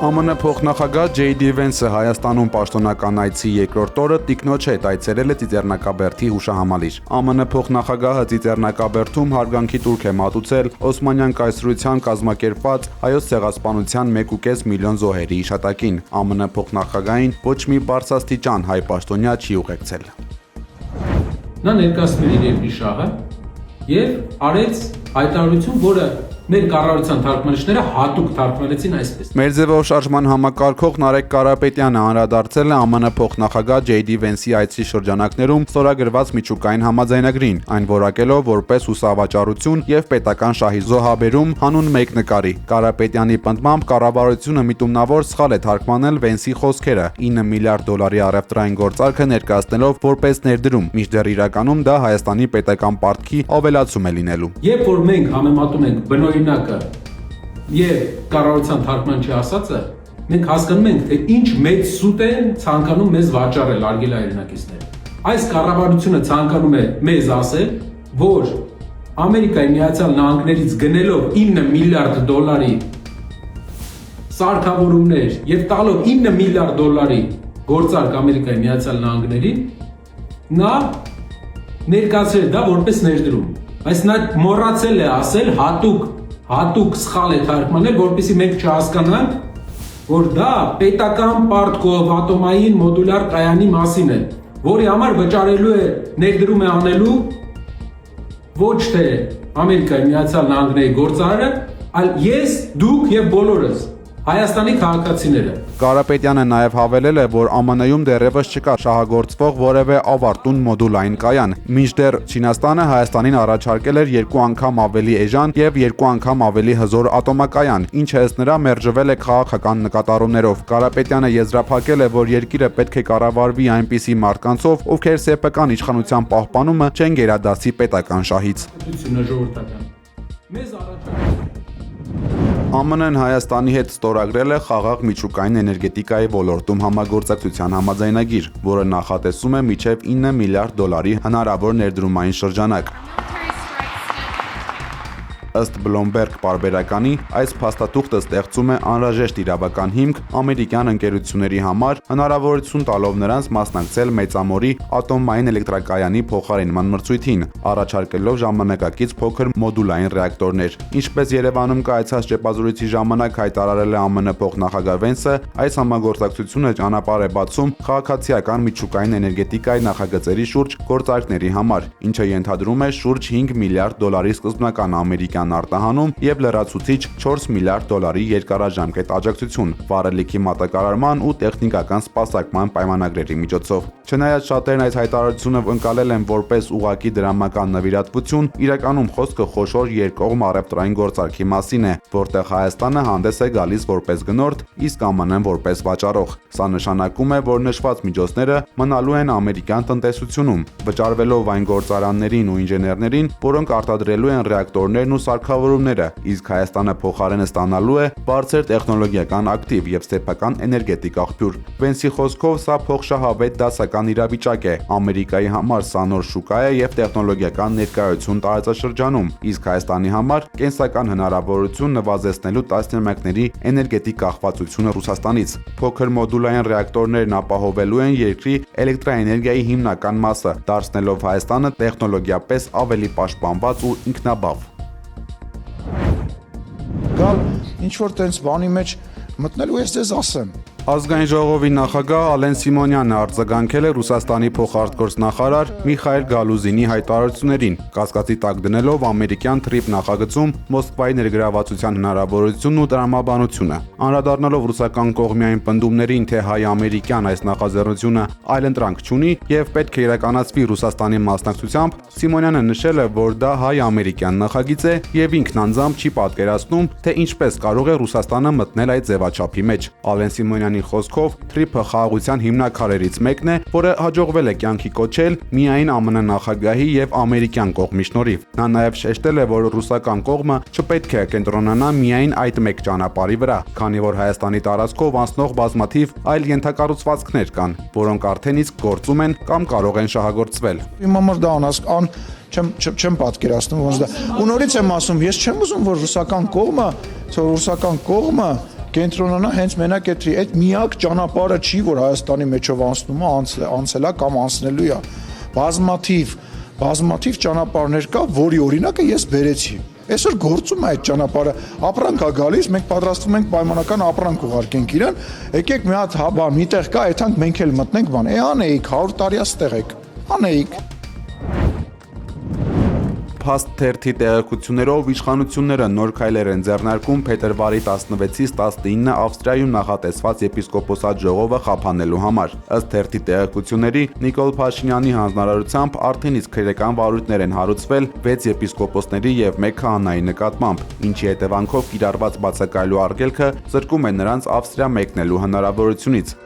ԱՄՆ փոխնախագահ J.D. Vance-ը Հայաստանում պաշտոնական այցի երկրորդ օրը տիկնոջ հետ այցելել է Ծիծեռնակաբերդի հուշահամալիր։ ԱՄՆ փոխնախագահը Ծիծեռնակաբերդում հարգանքի տուրք է մատուցել Օսմանյան կայսրության կազմակերպված Հայոց ցեղասպանության 1.5 միլիոն զոհերի հիշատակին։ ԱՄՆ փոխնախագահին ոչ մի բարձրաստիճան հայ պաշտոնյա չի ուղեկցել։ Նա ներկայացնում էր իր երկրի շահը եւ արեց հայտարարություն, որը մեր կառավարության թարգմանիչները հատուկ թարգմանեցին այսպես։ Մեր ձևով շարժման համակարգող Նարեկ Կարապետյանը անդրադարձել է ԱՄՆ փոխնախագահ J.D. Vance-ի այցի շրջանակներում ստորագրված միջուկային համաձայնագրին, այն որակելով որպես հուսավաճառություն եւ պետական շահի զոհաբերում հանուն մեկնկարի։ Կարապետյանի պնդմամբ կառավարությունը միտումնավոր սխալ է թարգմանել Vance-ի խոսքերը 9 միլիարդ դոլարի առևտրային գործարքը ներկայացնելով որպես ներդրում, մինչդեռ իրականում դա Հայաստանի պետական պարտքի ավելացում է լինելու։ Երբ որ մենք համեմատում ենք բնօրինակը եւ կառավարության թարգմանչի ասածը, մենք հասկանում ենք, թե ինչ մեծ սուտ են ցանկանում մեզ վաճառել արգելահեղինակիցները։ Այս կառավարությունը ցանկանում է մեզ ասել, որ Ամերիկայի Միացյալ Նահանգներից գնելով 9 միլիարդ դոլարի սարքավորումներ եւ տալով 9 միլիարդ դոլարի գործարք Ամերիկայի Միացյալ Նահանգներին, նա ներկայացրել դա որպես ներդրում։ Բայց նա մոռացել է ասել հատուկ սխալ է թարգմանել, որպեսզի մենք չհասկանանք, որ դա պետական պարտքով ատոմային մոդուլյար կայանի մասին է, որի համար վճարելու է ներդրում է անելու ոչ թե Ամերիկայի Միացյալ Նահանգների գործարարը, այլ ես, դուք եւ բոլորս Հայաստանի քաղաքացիները։ Կարապետյանը նաև հավելել է, որ ԱՄՆ-ում դեռևս չկա շահագործվող որևէ ավարտուն մոդուլային կայան, մինչդեռ Չինաստանը Հայաստանին առաջարկել էր 2 անգամ ավելի էժան եւ 2 անգամ ավելի հզոր ատոմակայան, ինչը ըստ նրա մերժվել է քաղաքական նկատառումներով։ Կարապետյանը եզրափակել է, որ երկիրը պետք է կառավարվի այնպիսի մարդկանցով, ովքեր սեփական իշխանության պահպանումը չեն գերադասի պետական շահից։ ԱՄՆ-ն Հայաստանի հետ ստորագրել է խաղաղ միջուկային էներգետիկայի ոլորտում համագործակցության համաձայնագիր, որը նախատեսում է մինչև 9 միլիարդ դոլարի հնարավոր ներդրումային շրջանակ։ Ըստ Bloomberg պարբերականի, այս փաստաթուղթը ստեղծում է անհրաժեշտ իրավական հիմք ամերիկյան ընկերությունների համար, հնարավորություն տալով նրանց մասնակցել մեծամորի ատոմային էլեկտրակայանի փոխարինման մրցույթին, առաջարկելով ժամանակակից փոքր մոդուլային ռեակտորներ։ Ինչպես Երևանում կայացած ճեպազրույցի ժամանակ հայտարարել է ԱՄՆ փոխնախագահ Vance-ը, այս համագործակցությունը ճանապարհ է բացում քաղաքացիական միջուկային էներգետիկայի նախագծերի շուրջ գործարքների համար, ինչը ենթադրում է շուրջ 5 միլիարդ դոլարի սկզբնական ամերիկյան արտահանում եւ լրացուցիչ 4 միլիարդ դոլարի երկարաժամկետ աջակցություն վառելիքի մատակարարման ու տեխնիկական սպասարկման պայմանագրերի միջոցով։ Չնայած շատերն այս հայտարարությունը ընկալել են որպես ուղղակի դրամական նվիրատվություն, իրականում խոսքը խոշոր երկկողմ առևտրային գործարքի մասին է, որտեղ Հայաստանը հանդես է գալիս որպես գնորդ, իսկ ԱՄՆ-ն որպես վաճառող։ Սա նշանակում է, որ նշված միջոցները մնալու են ամերիկյան տնտեսությունում, վճարվելով այն գործարաններին ու ինժեներներին, որոնք արտադրելու են ռեակտորներն ու սարքավորումները, իսկ Հայաստանը փոխարենը ստանալու է բարձր տեխնոլոգիական ակտիվ եւ սեփական էներգետիկ աղբյուր։ Vance-ի խոսքով սա փոխշահավետ դասական իրավիճակ է։ Ամերիկայի համար սա նոր շուկա է եւ տեխնոլոգիական ներկայություն տարածաշրջանում, իսկ Հայաստանի համար կենսական հնարավորություն նվազեցնելու տասնամյակների էներգետիկ կախվածությունը Ռուսաստանից։ Փոքր մոդուլային ռեակտորներն ապահովելու են երկրի էլեկտրաէներգիայի հիմնական մասը, դարձնելով Հայաստանը տեխնոլոգիապես ավելի պաշտպանված ու ինքնաբավ։ Գալ ինչ-որ տենց բանի մեջ մտնելու ես ձեզ ասեմ։ Ազգային ժողովի նախագահ Ալեն Սիմոնյանը արձագանքել է Ռուսաստանի փոխարտգործնախարար Միխայել Գալուզինի հայտարարություններին, կասկածի տակ դնելով ամերիկյան թրիփ նախագծում Մոսկվայի ներգրավվածության հնարավորությունն ու տրամաբանությունը։ Անդրադառնալով ռուսական կողմի այն պնդումներին, թե հայ-ամերիկյան այս նախաձեռնությունը այլընտրանք չունի եւ պետք է իրականացվի Ռուսաստանի մասնակցությամբ, Սիմոնյանը նշել է, որ դա հայ-ամերիկյան նախագիծ է եւ ինքն անձամբ չի պատկերացնում, թե ինչպես կարող է Ռուսաստանը մտնել այդ ձևաչափի մեջ։ Ալեն Սիմոնյանի խոսքով թրիփը խաղաղության հիմնաքարերից մեկն է, որը հաջողվել է կյանքի կոչել միայն ԱՄՆ նախագահի եւ ամերիկյան կողմի շնորհիվ։ Նա նաեւ շեշտել է, որ ռուսական կողմը չպետք է կենտրոնանա միայն այդ մեկ ճանապարհի վրա, քանի որ Հայաստանի տարածքով անցնող բազմաթիվ այլ ենթակառուցվածքներ կան, որոնք արդեն իսկ գործում են կամ կարող են շահագործվել։ Իմ համար դա չեմ պատկերացնում ոնց դա։ Ու նորից եմ ասում, ես չեմ ուզում, որ ռուսական կողմը կենտրոնանա հենց մենակ այդ միակ ճանապարհը չի, որ Հայաստանի մեջով անցնում է, անցել է կամ անցնելու է։ Բազմաթիվ ճանապարհներ կա, որի օրինակը ես բերեցի։ Այսօր գործում է այդ ճանապարհը, ապրանք է գալիս, մենք պատրաստվում ենք պայմանական ապրանք ուղարկենք իրան, եկեք մի հատ մի տեղ կա, այդքանք մենք էլ մտնենք բան, անեիք 100 տարի աստեղ եք, անեիք։ Փաստ թերթի տեղեկություններով իշխանությունները նոր քայլեր են ձեռնարկում փետրվարի 16-ից 19-ը Ավստրիայում նախատեսված եպիսկոպոսատ ժողովը խափանելու համար։ Ըստ թերթի տեղեկությունների Նիկոլ Փաշինյանի հանձնարարությամբ արդեն իսկ քրեական վարույթներ են հարուցվել 6 եպիսկոպոսների եւ 1 քահանայի նկատմամբ, ինչի հետևանքով կիրառված բացակայելու արգելքը զրկում է նրանց Ավստրիա մեկնելու հնարավորությունից։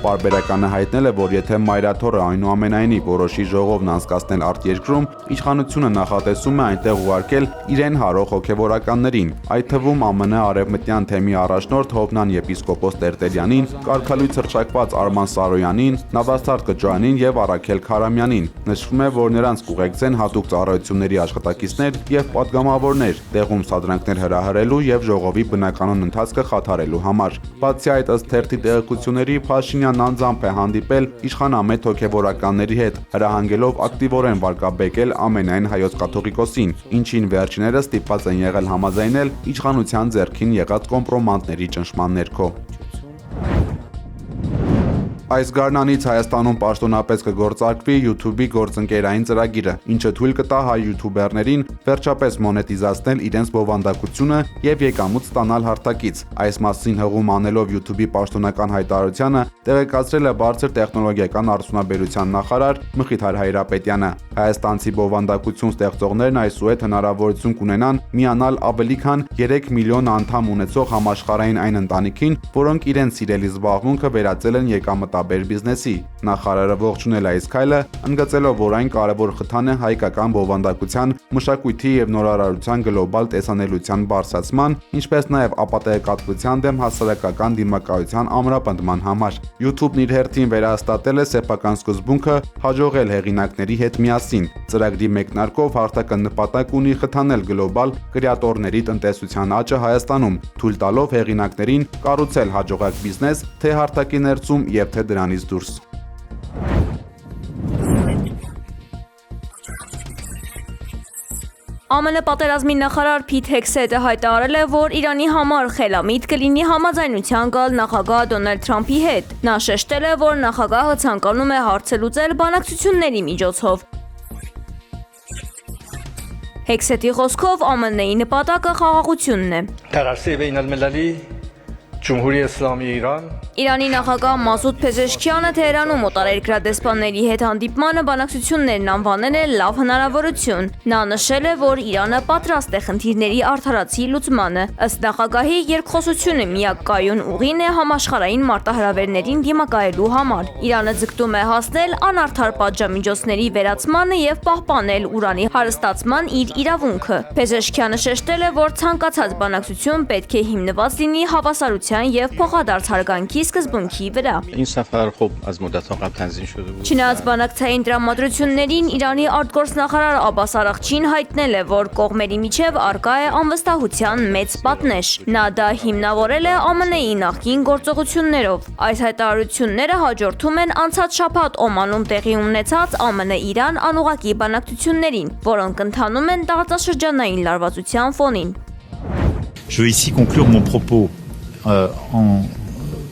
Պարբերականը հայտնել է, որ եթե Մայրաթորը այնուամենայնիվ որոշի ժողովն անցկացնել արտերկրում, իշխանությունը նախատեսում է այնտեղ ուղարկել իրեն հարող հոգևորականներին, այդ թվում ԱՄՆ արևմտյան թեմի առաջնորդ Հովնան եպիսկոպոս Տերտերյանին, կարգալույց հռչակված Արման Սարոյանին, Նավաստարտ Կջոյանին եւ Արաքել Քարամյանին։ Նշվում է, որ նրանց կուղեկցեն հատուկ ծառայությունների աշխատակիցներ եւ պատգամավորներ, տեղում սադրանքներ հրահրելու եւ ժողովի բնականոն ընթացքը խաթարելու համար։ Բացի այդ, ըստ թերթի տեղեկությունների, Փաշինյան անձամբ է հանդիպել իշխանամետ հոգևորականների հետ, հրահանգելով ակտիվորեն վարկաբեկել ամենայն հայոց կաթողիկոսին, ինչին վերջիներս ստիպված են եղել համաձայնել իշխանության ձեռքին եղած կոմպրոմանտների ճնշման ներքո։ Այս գարնանից Հայաստանում պաշտոնապես կգործարկվի YouTube-ի գործընկերային ծրագիրը, ինչը թույլ կտա հայ յութուբերներին վերջապես մոնետիզացնել իրենց բովանդակությունը եւ եկամուտ ստանալ հարթակից։ Այս մասին հղում անելով YouTube-ի պաշտոնական հայտարարությանը տեղեկացրել է բարձր տեխնոլոգիական արդյունաբերության նախարար Մխիթար Հայրապետյանը։ Հայաստանցի բովանդակություն ստեղծողներն այսուհետ հնարավորություն կունենան միանալ ավելի քան 3 միլիոն անդամ ունեցող համաշխարհային այն ընտանիքին, որոնք իրենց սիրելի զբաղմունքը վերածել են եկամտաբեր բիզնեսի։ Նախարարը ողջունել է այս քայլը, ընդգծելով, որ այն կարևոր խթան է հայկական բովանդակության, մշակույթի եւ նորարարության գլոբալ տեսանելիության բարձրացման, ինչպես նաեւ ապատեգատվության դեմ հասարակական դիմակայության ամրապնդման համար։ YouTube-ն իր հերթին վերահաստատել է սեփական սկզբունքը հաջողել հեղինակների հետ միասին։ Ծրագրի մեկնարկով հարթակը նպատակ ունի խթանել գլոբալ կրեատորների տնտեսության աճը Հայաստանում, թույլ տալով հեղինակներին կառուցել հաջողակ բիզնես թե հարթակի ներսում եւ թե դրանից դուրս։ ԱՄՆ պատերազմի նախարար Փիթ Հեքսեթը հայտարարել է, որ Իրանի համար խելամիտ կլինի համաձայնության գալ նախագահ Դոնալդ Թրամփի հետ։ Նա շեշտել է, որ նախագահը ցանկանում է հարցը լուծել բանակցությունների միջոցով։ Հեքսեթի խոսքով ԱՄՆ-ի նպատակը խաղաղությունն է։ Տարածի բեյնալմիլալի Ջումհուրի Իսլամի Իրան Իրանի նախագահ Մասուդ Փեզեշքյանը Թեհրանում օտարերկրյա դեսպանների հետ հանդիպմանը բանակցություններն անվանել է լավ հնարավորություն։ Նա նշել է, որ Իրանը պատրաստ է խնդիրների արդարացի լուծմանը։ Ըստ նախագահի, երկխոսությունը միակ կայուն ուղին է համաշխարհային մարտահրավերներին դիմակայելու համար։ Իրանը ձգտում է հասնել անարդար պատժամիջոցների վերացմանը եւ պահպանել ուրանի հարստացման իր իրավունքը։ Փեզեշքյանը շեշտել է, որ ցանկացած բանակցություն պետք է հիմնված լինի հավասարության եւ փոխադարձ հարգանքի սկզբունքի վրա։ Չնայած բանակցային տրամադրություններին Իրանի արտգործնախարար Աբբաս Արաղչին հայտնել է, որ կողմերի միջև առկա է անվստահության մեծ պատնեշ։ Նա դա հիմնավորել է ԱՄՆ-ի նախկին գործողություններով։ Այս հայտարարությունները հաջորդում են անցած շաբաթ Օմանում տեղի ունեցած ԱՄՆ-Իրան անուղղակի բանակցություններին, որոնք ընթանում են տարածաշրջանային լարվածության ֆոնին։ Je veux ici conclure mon propos en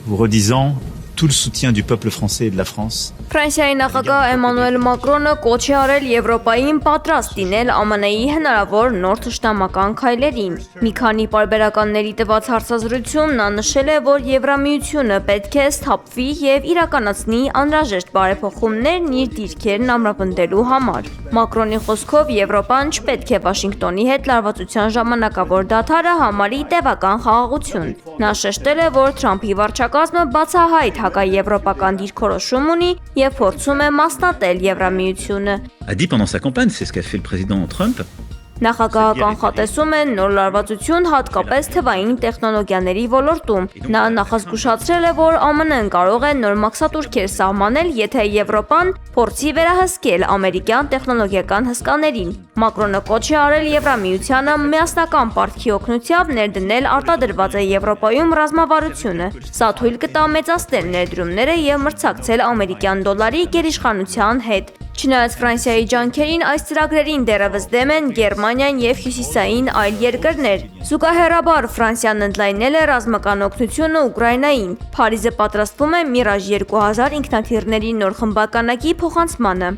vous redisant tout le soutien du peuple français et de la France. Ֆրանսիայի նախագահ Էմանուել Մակրոնը կոչ է արել Եվրոպային պատրաստ լինել ԱՄՆ-ի հնարավոր նոր թշնամական քայլերին։ Մի քանի պարբերականների տված հարցազրույցում նա նշել է, որ Եվրամիությունը պետք է սթափվի եւ իրականացնի անհրաժեշտ բարեփոխումներն իր դիրքերն ամրապնդելու համար։ Մակրոնի խոսքով Եվրոպան չպետք է Վաշինգտոնի հետ լարվածության ժամանակավոր դադարը համարի տևական խաղաղություն։ Նա շեշտել է, որ Թրամփի վարչակազմը բացահայտ հակաեվրոպական դիրքորոշում ունի եւ փորձում է մասնատել Եվրամիությունը։ A dit pendant sa campagne, c'est ce qu'a fait le président Trump. Նախագահը կանխատեսում է նոր լարվածություն հատկապես թվային տեխնոլոգիաների ոլորտում։ Նա նախազգուշացրել է, որ ԱՄՆ-ն կարող է նոր մաքսատուրքեր սահմանել, եթե Եվրոպան փորձի վերահսկել ամերիկյան տեխնոլոգիական հսկաներին։ Մակրոնը կոչ է արել Եվրամիությանը միասնական պարտքի օգնությամբ ներդնել արտադրված է Եվրոպայում ռազմավարությունը։ Սա թույլ կտա մեծացնել ներդրումները եւ մրցակցել ամերիկյան դոլարի գերիշխանության հետ։ Չնայած Ֆրանսիայի ջանքերին, այս ծրագրերին դեռևս դեմ են Գերմանիան եւ հյուսիսային այլ երկրներ։ Զուգահեռաբար Ֆրանսիան ընդլայնել է ռազմական օգնությունը Ուկրաինային։ Փարիզը պատրաստվում է Mirage 2000 ինքնաթիռների նոր խմբականակի փոխանցմանը։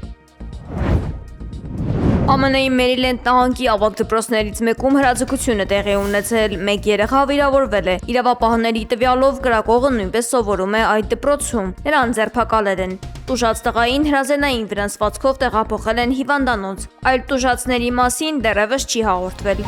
ԱՄՆ-ի Մերիլենդ նահանգի ավագ դպրոցներից մեկում հրաձգություն է տեղի ունեցել, մեկ երեխա վիրավորվել է։ Իրավապահների տվյալով կրակողը նույնպես սովորում է այդ դպրոցում։ Նրան ձերբակալել են։ Տուժած տղային հրազենային վնասվածքով տեղափոխել են հիվանդանոց։ Այլ տուժածների մասին դեռևս չի հաղորդվել։